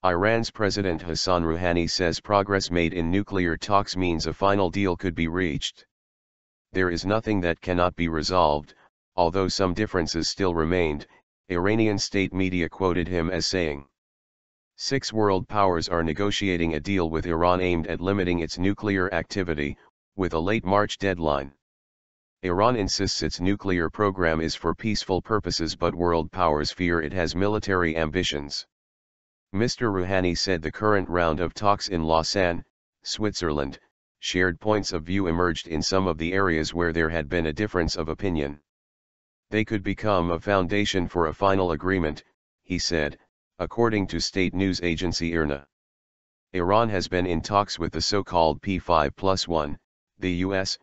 Iran's President Hassan Rouhani says progress made in nuclear talks means a final deal could be reached. There is nothing that cannot be resolved, although some differences still remained, Iranian state media quoted him as saying. 6 world powers are negotiating a deal with Iran aimed at limiting its nuclear activity, with a late March deadline. Iran insists its nuclear program is for peaceful purposes, but world powers fear it has military ambitions. Mr. Rouhani said the current round of talks in Lausanne, Switzerland, shared points of view emerged in some of the areas where there had been a difference of opinion. They could become a foundation for a final agreement, he said, according to state news agency Irna. Iran has been in talks with the so-called P5+1, the US,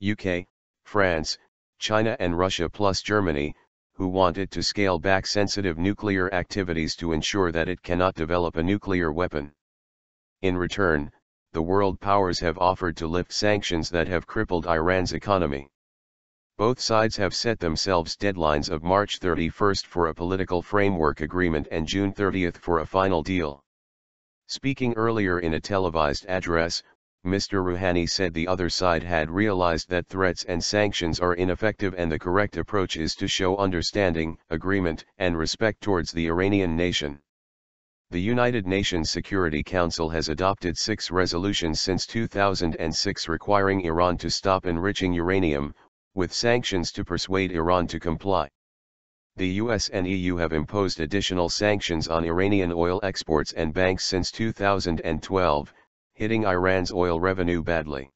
UK, France, China and Russia plus Germany, who want it to scale back sensitive nuclear activities to ensure that it cannot develop a nuclear weapon. In return, the world powers have offered to lift sanctions that have crippled Iran's economy. Both sides have set themselves deadlines of March 31 for a political framework agreement and June 30 for a final deal. Speaking earlier in a televised address, Mr. Rouhani said the other side had realized that threats and sanctions are ineffective and the correct approach is to show understanding, agreement, and respect towards the Iranian nation. The United Nations Security Council has adopted 6 resolutions since 2006 requiring Iran to stop enriching uranium, with sanctions to persuade Iran to comply. The US and EU have imposed additional sanctions on Iranian oil exports and banks since 2012, hitting Iran's oil revenue badly.